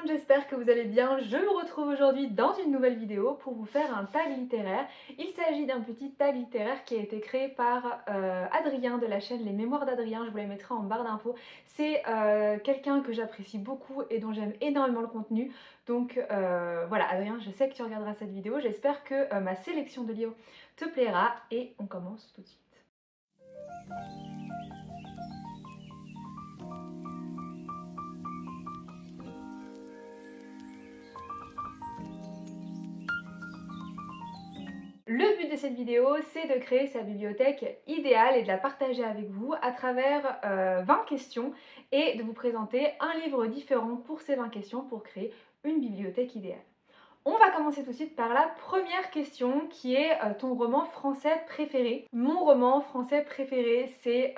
monde, j'espère que vous allez bien. Je vous retrouve aujourd'hui dans une nouvelle vidéo pour vous faire un tag littéraire. Il s'agit d'un petit tag littéraire qui a été créé par Adrien de la chaîne Les Mémoires d'Adrien, je vous les mettrai en barre d'infos. C'est quelqu'un que j'apprécie beaucoup et dont j'aime énormément le contenu. Donc voilà Adrien, je sais que tu regarderas cette vidéo, j'espère que ma sélection de livres te plaira et on commence tout de suite. Le but de cette vidéo, c'est de créer sa bibliothèque idéale et de la partager avec vous à travers 20 questions et de vous présenter un livre différent pour ces 20 questions pour créer une bibliothèque idéale. On va commencer tout de suite par la première question qui est ton roman français préféré. Mon roman français préféré, c'est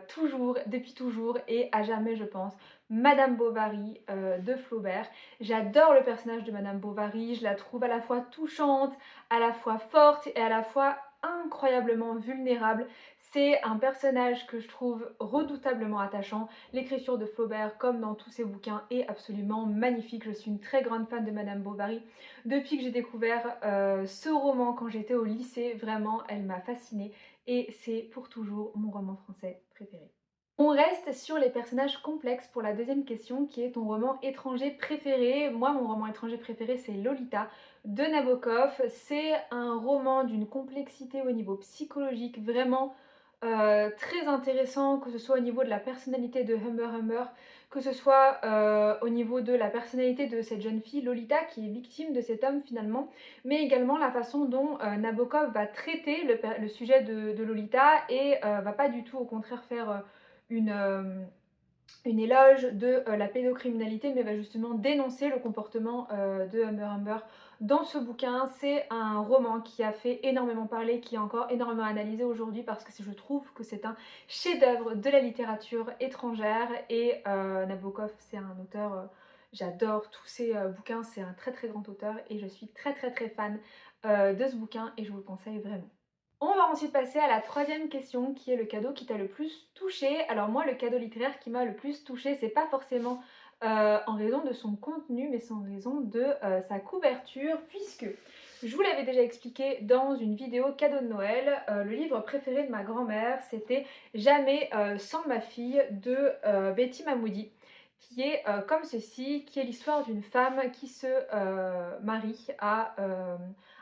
toujours, depuis toujours et à jamais je pense, Madame Bovary de Flaubert. J'adore le personnage de Madame Bovary, je la trouve à la fois touchante, à la fois forte et à la fois incroyablement vulnérable. C'est un personnage que je trouve redoutablement attachant. L'écriture de Flaubert, comme dans tous ses bouquins, est absolument magnifique. Je suis une très grande fan de Madame Bovary. Depuis que j'ai découvert ce roman quand j'étais au lycée, vraiment, elle m'a fascinée et c'est pour toujours mon roman français préféré. On reste sur les personnages complexes pour la deuxième question qui est ton roman étranger préféré. Moi, mon roman étranger préféré, c'est Lolita de Nabokov. C'est un roman d'une complexité au niveau psychologique vraiment très intéressant, que ce soit au niveau de la personnalité de Humber Humber, que ce soit au niveau de la personnalité de cette jeune fille Lolita qui est victime de cet homme finalement, mais également la façon dont Nabokov va traiter le sujet de Lolita et va pas du tout au contraire faire une éloge de la pédocriminalité, mais va justement dénoncer le comportement de Humber Humber dans ce bouquin. C'est un roman qui a fait énormément parler, qui est encore énormément analysé aujourd'hui parce que je trouve que c'est un chef-d'œuvre de la littérature étrangère et Nabokov, c'est un auteur, j'adore tous ses bouquins, c'est un très très grand auteur et je suis très très très fan de ce bouquin et je vous le conseille vraiment. On va ensuite passer à la troisième question qui est le cadeau qui t'a le plus touché. Alors moi le cadeau littéraire qui m'a le plus touché, c'est pas forcément en raison de son contenu mais c'est en raison de sa couverture puisque je vous l'avais déjà expliqué dans une vidéo cadeau de Noël, le livre préféré de ma grand-mère c'était Jamais sans ma fille de Betty Mahmoudi qui est comme ceci, qui est l'histoire d'une femme qui se marie à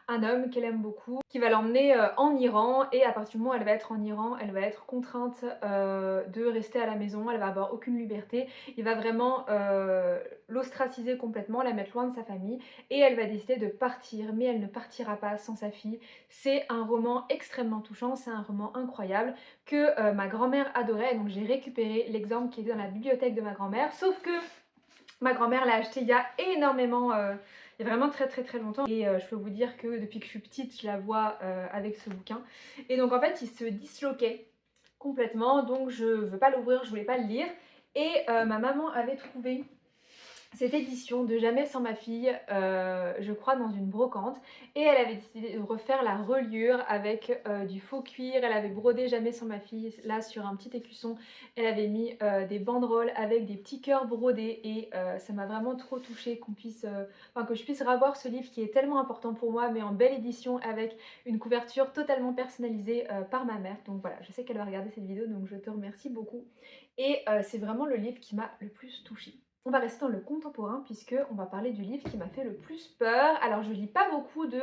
un homme qu'elle aime beaucoup, qui va l'emmener en Iran et à partir du moment où elle va être en Iran, elle va être contrainte de rester à la maison, elle va avoir aucune liberté, il va vraiment l'ostraciser complètement, la mettre loin de sa famille et elle va décider de partir, mais elle ne partira pas sans sa fille. C'est un roman extrêmement touchant, c'est un roman incroyable que ma grand-mère adorait, donc j'ai récupéré l'exemple qui était dans la bibliothèque de ma grand-mère, sauf que ma grand-mère l'a acheté il y a énormément, il y a vraiment très très très longtemps et je peux vous dire que depuis que je suis petite, je la vois avec ce bouquin. Et donc en fait, il se disloquait complètement, donc je veux pas l'ouvrir, je voulais pas le lire. Et ma maman avait trouvé cette édition de Jamais sans ma fille, je crois dans une brocante et elle avait décidé de refaire la reliure avec du faux cuir, elle avait brodé Jamais sans ma fille là sur un petit écusson, elle avait mis des banderoles avec des petits cœurs brodés et ça m'a vraiment trop touchée qu'on puisse, que je puisse revoir ce livre qui est tellement important pour moi mais en belle édition avec une couverture totalement personnalisée par ma mère. Donc voilà, je sais qu'elle va regarder cette vidéo donc je te remercie beaucoup et c'est vraiment le livre qui m'a le plus touchée. On va rester dans le contemporain puisque on va parler du livre qui m'a fait le plus peur. Alors je lis pas beaucoup de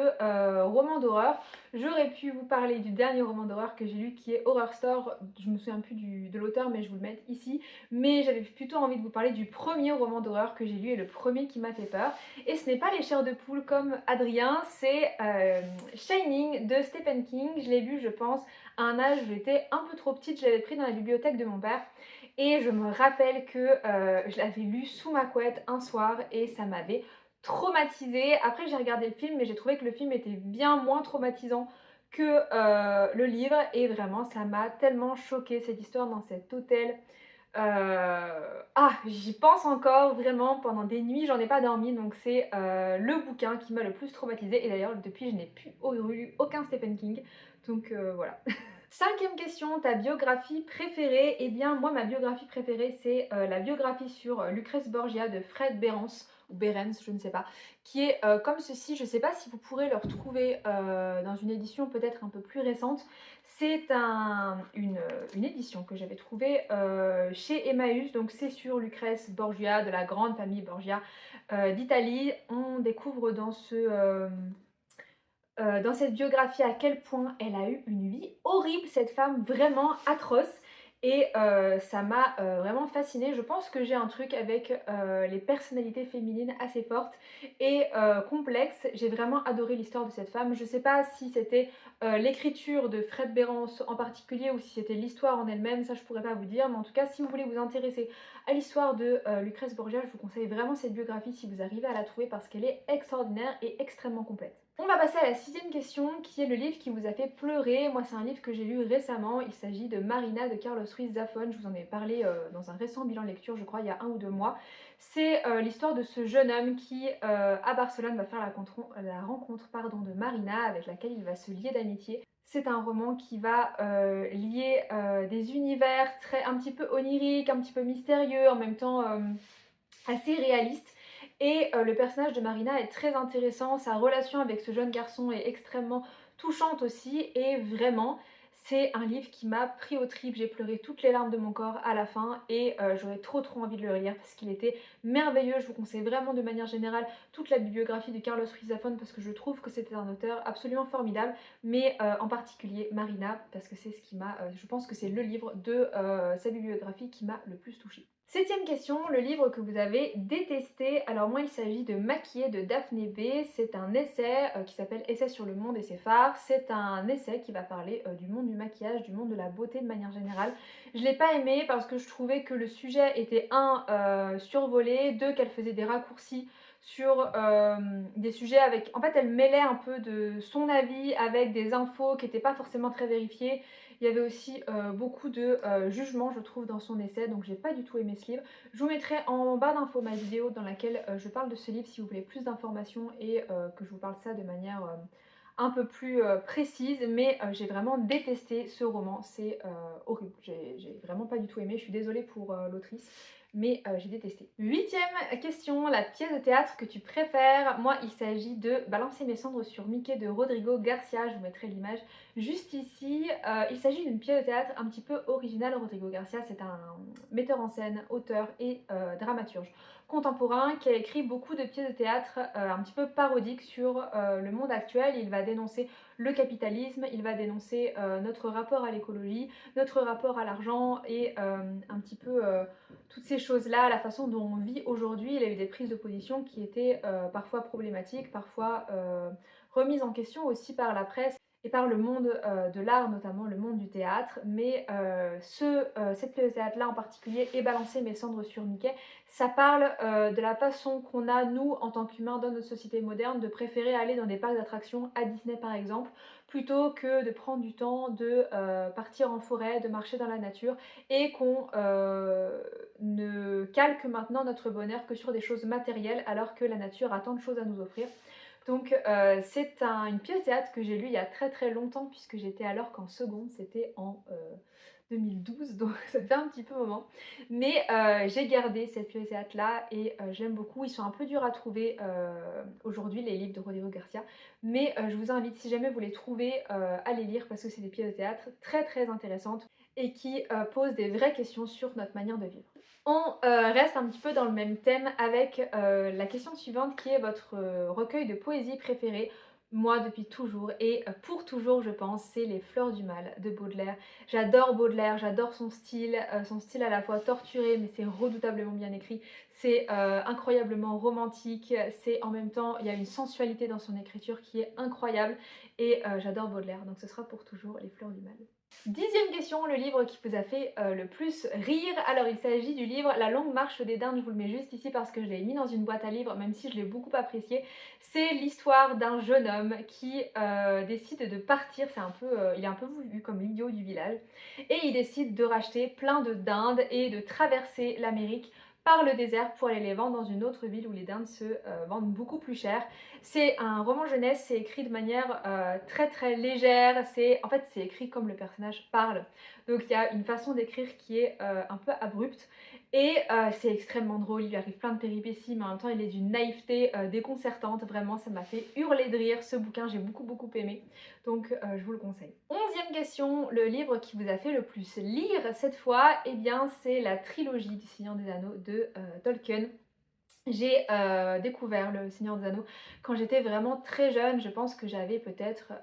romans d'horreur. J'aurais pu vous parler du dernier roman d'horreur que j'ai lu qui est Horror Store. Je me souviens plus de l'auteur mais je vous le mets ici. Mais j'avais plutôt envie de vous parler du premier roman d'horreur que j'ai lu et le premier qui m'a fait peur. Et ce n'est pas Les Chairs de Poule comme Adrien, c'est Shining de Stephen King. Je l'ai lu je pense à un âge où j'étais un peu trop petite. Je l'avais pris dans la bibliothèque de mon père. Et je me rappelle que je l'avais lu sous ma couette un soir et ça m'avait traumatisée. Après j'ai regardé le film mais j'ai trouvé que le film était bien moins traumatisant que le livre et vraiment ça m'a tellement choquée cette histoire dans cet hôtel. J'y pense encore vraiment pendant des nuits, j'en ai pas dormi donc c'est le bouquin qui m'a le plus traumatisée et d'ailleurs depuis je n'ai plus lu aucun Stephen King donc voilà. 5e question, ta biographie préférée? Eh bien, moi, ma biographie préférée, c'est la biographie sur Lucrèce Borgia de Fred Behrens, ou Behrens, je ne sais pas, qui est comme ceci. Je ne sais pas si vous pourrez le retrouver dans une édition peut-être un peu plus récente. C'est une édition que j'avais trouvée chez Emmaüs, donc c'est sur Lucrèce Borgia, de la grande famille Borgia d'Italie. On découvre dans cette biographie à quel point elle a eu une vie horrible, cette femme vraiment atroce. Et ça m'a vraiment fascinée. Je pense que j'ai un truc avec les personnalités féminines assez fortes et complexes. J'ai vraiment adoré l'histoire de cette femme. Je ne sais pas si c'était l'écriture de Fred Behrens en particulier ou si c'était l'histoire en elle-même, ça je pourrais pas vous dire. Mais en tout cas, si vous voulez vous intéresser à l'histoire de Lucrèce Borgia, je vous conseille vraiment cette biographie si vous arrivez à la trouver parce qu'elle est extraordinaire et extrêmement complète. On va passer à la 6e question qui est le livre qui vous a fait pleurer. Moi c'est un livre que j'ai lu récemment, il s'agit de Marina de Carlos Ruiz Zafón. Je vous en ai parlé dans un récent bilan lecture, je crois il y a 1 ou 2 mois. C'est l'histoire de ce jeune homme qui à Barcelone va faire la rencontre de Marina avec laquelle il va se lier d'amitié. C'est un roman qui va lier des univers un petit peu oniriques, un petit peu mystérieux, en même temps assez réalistes. Et le personnage de Marina est très intéressant, sa relation avec ce jeune garçon est extrêmement touchante aussi, et vraiment, c'est un livre qui m'a pris aux tripes, j'ai pleuré toutes les larmes de mon corps à la fin, et j'aurais trop envie de le relire parce qu'il était merveilleux. Je vous conseille vraiment de manière générale toute la bibliographie de Carlos Ruiz Zafón parce que je trouve que c'était un auteur absolument formidable, mais en particulier Marina, parce que c'est ce qui m'a, je pense que c'est le livre de sa bibliographie qui m'a le plus touchée. 7e question, le livre que vous avez détesté. Alors moi il s'agit de Maquillée de Daphné B. C'est un essai qui s'appelle Essai sur le monde et ses phares. C'est un essai qui va parler du monde du maquillage, du monde de la beauté de manière générale. Je l'ai pas aimé parce que je trouvais que le sujet était survolé, 2 qu'elle faisait des raccourcis sur des sujets avec... En fait elle mêlait un peu de son avis avec des infos qui n'étaient pas forcément très vérifiées. Il y avait aussi beaucoup de jugement, je trouve, dans son essai, donc j'ai pas du tout aimé ce livre. Je vous mettrai en barre d'infos ma vidéo dans laquelle je parle de ce livre si vous voulez plus d'informations et que je vous parle ça de manière un peu plus précise, mais j'ai vraiment détesté ce roman, c'est horrible, j'ai vraiment pas du tout aimé, je suis désolée pour l'autrice, mais j'ai détesté. 8e question, la pièce de théâtre que tu préfères. Moi il s'agit de Balancer mes cendres sur Mickey de Rodrigo Garcia, je vous mettrai l'image juste ici. Il s'agit d'une pièce de théâtre un petit peu originale. Rodrigo Garcia, c'est un metteur en scène, auteur et dramaturge contemporain qui a écrit beaucoup de pièces de théâtre un petit peu parodiques sur le monde actuel. Il va dénoncer le capitalisme, il va dénoncer notre rapport à l'écologie, notre rapport à l'argent et un petit peu toutes ces choses-là, la façon dont on vit aujourd'hui. Il a eu des prises de position qui étaient parfois problématiques, parfois remises en question aussi par la presse et par le monde de l'art, notamment le monde du théâtre. Mais cette pièce de théâtre-là en particulier, et Balancer mes cendres sur Mickey, ça parle de la façon qu'on a, nous, en tant qu'humains, dans notre société moderne, de préférer aller dans des parcs d'attractions, à Disney par exemple, plutôt que de prendre du temps de partir en forêt, de marcher dans la nature, et qu'on ne calque maintenant notre bonheur que sur des choses matérielles, alors que la nature a tant de choses à nous offrir. Donc c'est une pièce de théâtre que j'ai lue il y a très longtemps puisque j'étais alors qu'en seconde, c'était en 2012, donc ça fait un petit peu moment. Mais j'ai gardé cette pièce de théâtre là et j'aime beaucoup. Ils sont un peu durs à trouver aujourd'hui, les livres de Rodrigo Garcia, mais je vous invite, si jamais vous les trouvez, à les lire parce que c'est des pièces de théâtre très intéressantes et qui posent des vraies questions sur notre manière de vivre. On reste un petit peu dans le même thème avec la question suivante qui est votre recueil de poésie préféré. Moi depuis toujours et pour toujours je pense, c'est Les Fleurs du Mal de Baudelaire. J'adore Baudelaire, j'adore son style à la fois torturé mais c'est redoutablement bien écrit. C'est incroyablement romantique, c'est en même temps, il y a une sensualité dans son écriture qui est incroyable et j'adore Baudelaire, donc ce sera pour toujours Les Fleurs du Mal. 10e question, le livre qui vous a fait le plus rire. Alors il s'agit du livre La Longue Marche des Dindes, je vous le mets juste ici parce que je l'ai mis dans une boîte à livres, même si je l'ai beaucoup apprécié. C'est l'histoire d'un jeune homme qui décide de partir, il est un peu vu comme l'idiot du village, et il décide de racheter plein de dindes et de traverser l'Amérique par le désert pour aller les vendre dans une autre ville où les dindes se vendent beaucoup plus cher. C'est un roman jeunesse, c'est écrit de manière très très légère, en fait c'est écrit comme le personnage parle. Donc il y a une façon d'écrire qui est un peu abrupte et c'est extrêmement drôle, il lui arrive plein de péripéties mais en même temps il est d'une naïveté déconcertante, vraiment ça m'a fait hurler de rire ce bouquin, j'ai beaucoup aimé, donc je vous le conseille. 11e question, le livre qui vous a fait le plus lire cette fois, eh bien c'est la trilogie du Seigneur des Anneaux de Tolkien. J'ai découvert le Seigneur des Anneaux quand j'étais vraiment très jeune, je pense que j'avais peut-être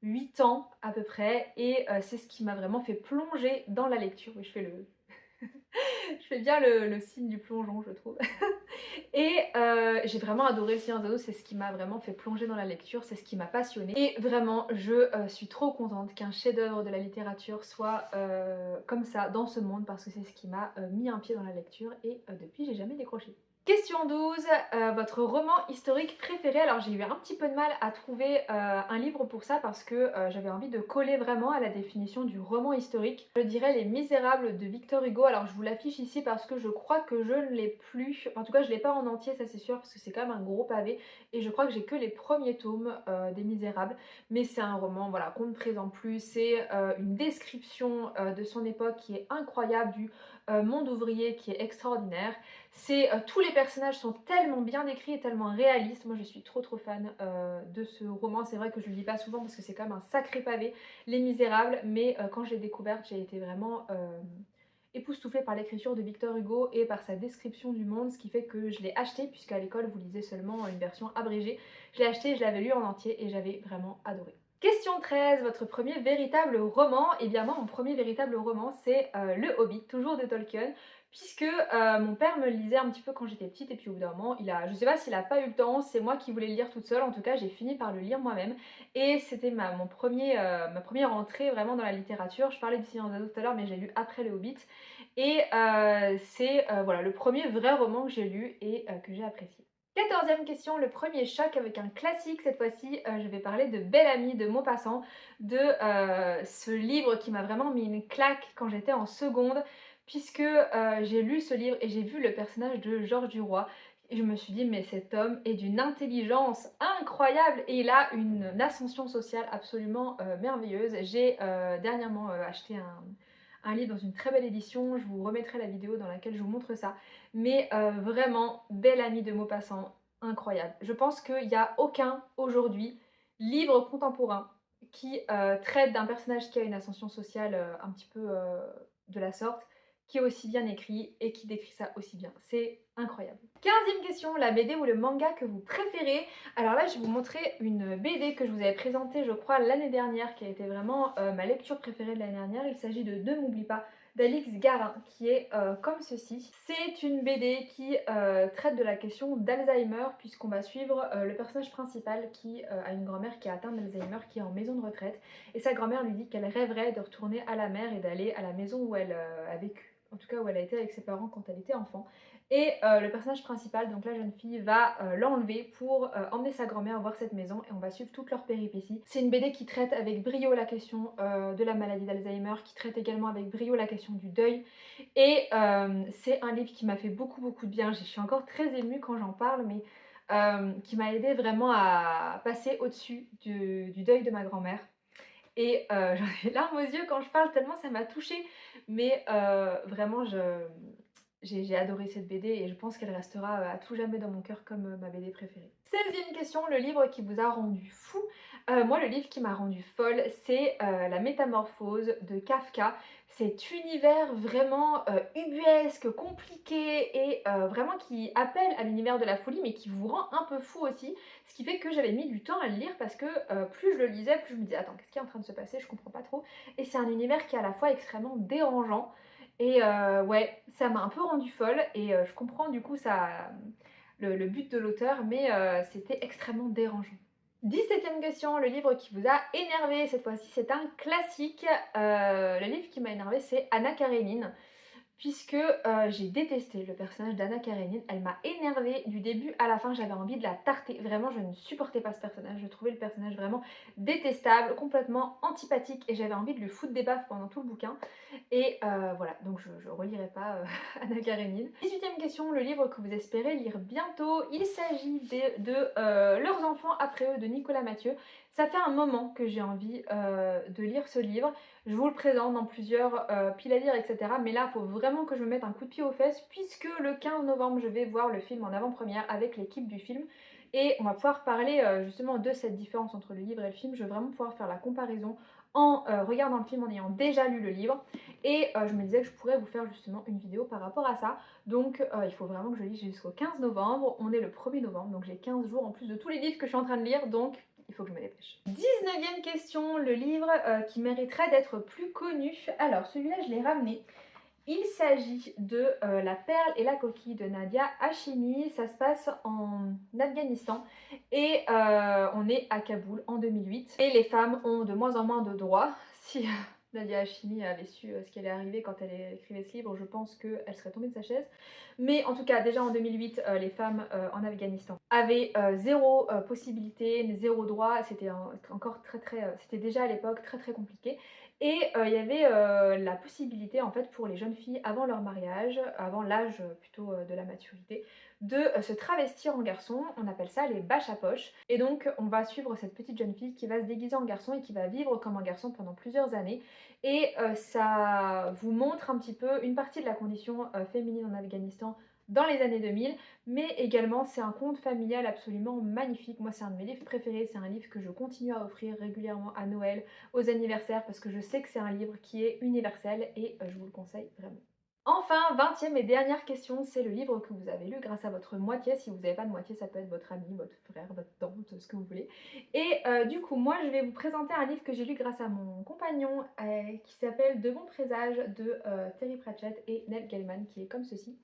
8 ans à peu près et c'est ce qui m'a vraiment fait plonger dans la lecture. Oui, je fais le je fais bien le signe du plongeon, je trouve. Et j'ai vraiment adoré Le Seigneur des Anneaux, c'est ce qui m'a vraiment fait plonger dans la lecture, c'est ce qui m'a passionnée. Et vraiment, je suis trop contente qu'un chef-d'œuvre de la littérature soit comme ça dans ce monde parce que c'est ce qui m'a mis un pied dans la lecture et depuis, j'ai jamais décroché. Question 12, votre roman historique préféré. Alors j'ai eu un petit peu de mal à trouver un livre pour ça parce que j'avais envie de coller vraiment à la définition du roman historique. Je dirais Les Misérables de Victor Hugo. Alors je vous l'affiche ici parce que je crois que je ne l'ai plus. En tout cas je ne l'ai pas en entier, ça c'est sûr, parce que c'est quand même un gros pavé. Et je crois que j'ai que les premiers tomes des Misérables. Mais c'est un roman voilà, qu'on ne présente plus. C'est une description de son époque qui est incroyable, du monde ouvrier qui est extraordinaire. Tous les personnages sont tellement bien décrits et tellement réalistes. Moi je suis trop fan de ce roman. C'est vrai que je le lis pas souvent parce que c'est quand même un sacré pavé, Les Misérables, mais quand je l'ai découverte j'ai été vraiment époustouflée par l'écriture de Victor Hugo et par sa description du monde, ce qui fait que je l'ai acheté puisqu'à l'école vous lisez seulement une version abrégée. Je l'ai acheté, je l'avais lu en entier et j'avais vraiment adoré. Question 13, votre premier véritable roman. Eh bien moi mon premier véritable roman c'est Le Hobbit, toujours de Tolkien, puisque mon père me le lisait un petit peu quand j'étais petite et puis au bout d'un moment, je sais pas s'il a pas eu le temps, c'est moi qui voulais le lire toute seule, en tout cas j'ai fini par le lire moi-même et c'était ma première entrée vraiment dans la littérature. Je parlais du Seigneur des Anneaux tout à l'heure mais j'ai lu après Le Hobbit et c'est voilà, le premier vrai roman que j'ai lu et que j'ai apprécié. 14e question, le premier choc avec un classique. Cette fois-ci, je vais parler de Belle Amie de Maupassant, de ce livre qui m'a vraiment mis une claque quand j'étais en seconde, puisque j'ai lu ce livre et j'ai vu le personnage de Georges Duroy. Et je me suis dit, mais cet homme est d'une intelligence incroyable et il a une ascension sociale absolument merveilleuse. J'ai dernièrement acheté un livre dans une très belle édition, je vous remettrai la vidéo dans laquelle je vous montre ça. Mais vraiment, Belle Amie de Maupassant, incroyable. Je pense qu'il n'y a aucun, aujourd'hui, livre contemporain qui traite d'un personnage qui a une ascension sociale un petit peu de la sorte, qui est aussi bien écrit et qui décrit ça aussi bien. C'est incroyable. 15e question, la BD ou le manga que vous préférez. Alors là, je vais vous montrer une BD que je vous avais présentée, je crois, l'année dernière, qui a été vraiment ma lecture préférée de l'année dernière. Il s'agit de Ne m'oublie pas d'Alix Garin, qui est comme ceci. C'est une BD qui traite de la question d'Alzheimer, puisqu'on va suivre le personnage principal qui a une grand-mère qui est atteinte d'Alzheimer, qui est en maison de retraite. Et sa grand-mère lui dit qu'elle rêverait de retourner à la mer et d'aller à la maison où elle a vécu, en tout cas où elle a été avec ses parents quand elle était enfant. Et le personnage principal, donc la jeune fille, va l'enlever pour emmener sa grand-mère voir cette maison et on va suivre toutes leurs péripéties. C'est une BD qui traite avec brio la question de la maladie d'Alzheimer, qui traite également avec brio la question du deuil. Et c'est un livre qui m'a fait beaucoup de bien. Je suis encore très émue quand j'en parle, mais qui m'a aidé vraiment à passer au-dessus du deuil de ma grand-mère. Et j'en ai les larmes aux yeux quand je parle tellement ça m'a touchée. Mais vraiment j'ai adoré cette BD et je pense qu'elle restera à tout jamais dans mon cœur comme ma BD préférée. 16e question, le livre qui vous a rendu fou. Moi le livre qui m'a rendu folle c'est La Métamorphose de Kafka. Cet univers vraiment ubuesque, compliqué et vraiment qui appelle à l'univers de la folie mais qui vous rend un peu fou aussi. Ce qui fait que j'avais mis du temps à le lire parce que plus je le lisais, plus je me disais attends qu'est-ce qui est en train de se passer, je comprends pas trop. Et c'est un univers qui est à la fois extrêmement dérangeant et ouais, ça m'a un peu rendue folle et je comprends du coup le but de l'auteur, mais c'était extrêmement dérangeant. 17e question, le livre qui vous a énervé, cette fois-ci c'est un classique. Le livre qui m'a énervé c'est Anna Karénine, puisque j'ai détesté le personnage d'Anna Karenine. Elle m'a énervée du début à la fin, j'avais envie de la tarter. Vraiment, je ne supportais pas ce personnage. Je trouvais le personnage vraiment détestable, complètement antipathique et j'avais envie de lui foutre des baffes pendant tout le bouquin. Et voilà, donc je relirai pas Anna Karenine. 18e question, le livre que vous espérez lire bientôt. Il s'agit de Leurs enfants après eux de Nicolas Mathieu. Ça fait un moment que j'ai envie de lire ce livre. Je vous le présente dans plusieurs piles à lire, etc. Mais là, il faut vraiment que je me mette un coup de pied aux fesses puisque le 15 novembre, je vais voir le film en avant-première avec l'équipe du film. Et on va pouvoir parler justement de cette différence entre le livre et le film. Je vais vraiment pouvoir faire la comparaison en regardant le film, en ayant déjà lu le livre. Et je me disais que je pourrais vous faire justement une vidéo par rapport à ça. Donc il faut vraiment que je lise jusqu'au 15 novembre. On est le 1er novembre, donc j'ai 15 jours en plus de tous les livres que je suis en train de lire. Donc il faut que je me dépêche. 19e question, le livre qui mériterait d'être plus connu. Alors celui-là, je l'ai ramené. Il s'agit de La perle et la coquille de Nadia Hashimi. Ça se passe en Afghanistan et on est à Kaboul en 2008. Et les femmes ont de moins en moins de droits. Si Nadia Hashimi avait su ce qui allait arriver quand elle écrivait ce livre, je pense qu'elle serait tombée de sa chaise. Mais en tout cas, déjà en 2008, les femmes en Afghanistan avaient zéro possibilité, zéro droit. C'était encore c'était déjà à l'époque très très compliqué. Et il y avait la possibilité en fait pour les jeunes filles avant leur mariage, avant l'âge plutôt de la maturité, de se travestir en garçon. On appelle ça les bâches à poche. Et donc on va suivre cette petite jeune fille qui va se déguiser en garçon et qui va vivre comme un garçon pendant plusieurs années. Et ça vous montre un petit peu une partie de la condition féminine en Afghanistan dans les années 2000, mais également c'est un conte familial absolument magnifique. Moi c'est un de mes livres préférés, c'est un livre que je continue à offrir régulièrement à Noël, aux anniversaires, parce que je sais que c'est un livre qui est universel et je vous le conseille vraiment. Enfin, 20e et dernière question, c'est le livre que vous avez lu grâce à votre moitié. Si vous n'avez pas de moitié, ça peut être votre ami, votre frère, votre tante, ce que vous voulez. Et du coup, moi, je vais vous présenter un livre que j'ai lu grâce à mon compagnon qui s'appelle De bons présages de Terry Pratchett et Neil Gaiman, qui est comme ceci.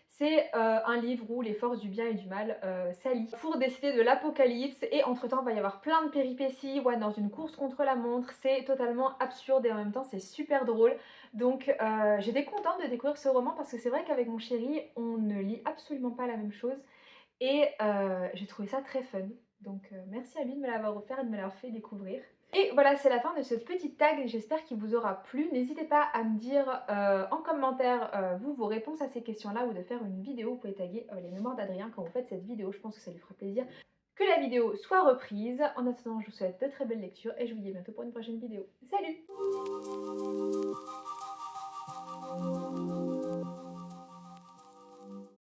C'est un livre où les forces du bien et du mal s'allient pour décider de l'apocalypse et entre-temps il va y avoir plein de péripéties, ouais, dans une course contre la montre, c'est totalement absurde et en même temps c'est super drôle. Donc j'étais contente de découvrir ce roman parce que c'est vrai qu'avec mon chéri on ne lit absolument pas la même chose et j'ai trouvé ça très fun. Donc merci à lui de me l'avoir offert et de me l'avoir fait découvrir. Et voilà, c'est la fin de ce petit tag, j'espère qu'il vous aura plu. N'hésitez pas à me dire en commentaire vos réponses à ces questions-là ou de faire une vidéo. Vous pouvez taguer les mémoires d'Adrien quand vous faites cette vidéo, je pense que ça lui fera plaisir que la vidéo soit reprise. En attendant, je vous souhaite de très belles lectures et je vous dis à bientôt pour une prochaine vidéo. Salut!